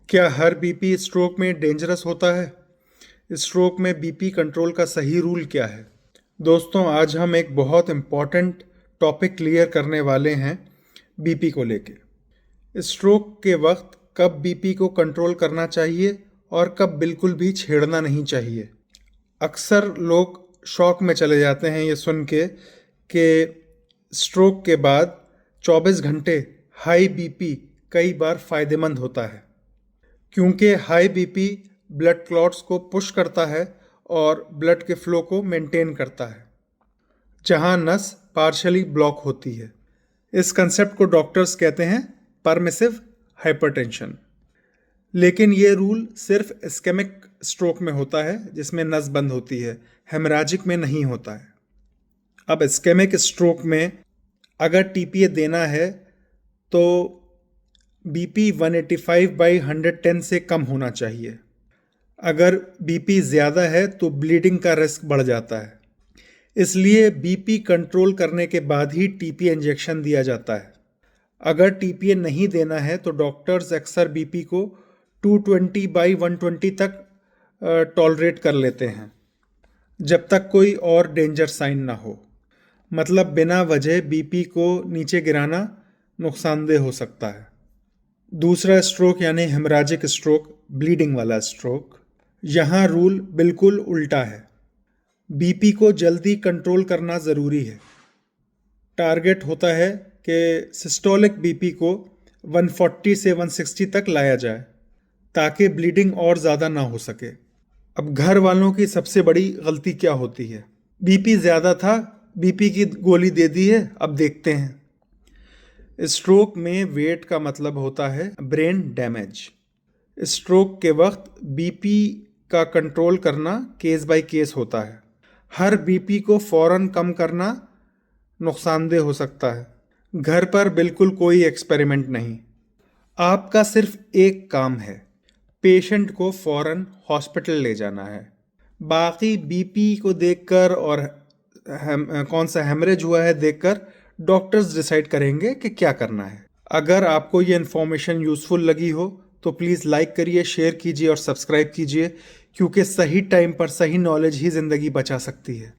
क्या हर BP stroke में dangerous होता है? स्ट्रोक में बीपी कंट्रोल का सही रूल क्या है? दोस्तों, आज हम एक बहुत इम्पॉर्टेंट टॉपिक क्लियर करने वाले हैं बीपी को लेके। स्ट्रोक के वक्त कब बीपी को कंट्रोल करना चाहिए और कब बिल्कुल भी छेड़ना नहीं चाहिए। अक्सर लोग शॉक में चले जाते हैं ये सुन के कि स्ट्रोक के बाद 24 घंटे हाई बीपी कई बार फायदेमंद होता है, क्योंकि हाई बीपी ब्लड क्लॉट्स को पुश करता है और ब्लड के फ्लो को मेंटेन करता है जहां नस पार्शली ब्लॉक होती है। इस कंसेप्ट को डॉक्टर्स कहते हैं परमिसिव हाइपरटेंशन। लेकिन ये रूल सिर्फ इस्केमिक स्ट्रोक में होता है जिसमें नस बंद होती है, हेमराजिक में नहीं होता है। अब इस्केमिक स्ट्रोक में अगर टीपीए देना है तो बीपी 185/110 से कम होना चाहिए। अगर बीपी ज़्यादा है तो ब्लीडिंग का रिस्क बढ़ जाता है, इसलिए बीपी कंट्रोल करने के बाद ही टीपीए इंजेक्शन दिया जाता है। अगर टीपीए नहीं देना है तो डॉक्टर्स अक्सर बीपी को 220/120 तक टॉलरेट कर लेते हैं जब तक कोई और डेंजर साइन ना हो। मतलब बिना वजह बीपी को नीचे गिराना नुकसानदेह हो सकता है। दूसरा स्ट्रोक यानी हेमराजिक स्ट्रोक, ब्लीडिंग वाला स्ट्रोक, यहाँ रूल बिल्कुल उल्टा है। बीपी को जल्दी कंट्रोल करना ज़रूरी है। टारगेट होता है कि सिस्टोलिक बीपी को 140 से 160 तक लाया जाए ताकि ब्लीडिंग और ज़्यादा ना हो सके। अब घर वालों की सबसे बड़ी गलती क्या होती है? बीपी ज़्यादा था, बीपी की गोली दे दी है, अब देखते हैं। स्ट्रोक में वेट का मतलब होता है ब्रेन डैमेज। स्ट्रोक के वक्त बीपी का कंट्रोल करना केस बाय केस होता है। हर बीपी को फौरन कम करना नुकसानदेह हो सकता है। घर पर बिल्कुल कोई एक्सपेरिमेंट नहीं। आपका सिर्फ एक काम है, पेशेंट को फौरन हॉस्पिटल ले जाना है। बाकी बीपी को देखकर और कौन सा हेमरेज हुआ है देखकर डॉक्टर्स डिसाइड करेंगे कि क्या करना है। अगर आपको ये इन्फॉर्मेशन यूज़फुल लगी हो तो प्लीज़ लाइक करिए, शेयर कीजिए और सब्सक्राइब कीजिए, क्योंकि सही टाइम पर सही नॉलेज ही ज़िंदगी बचा सकती है।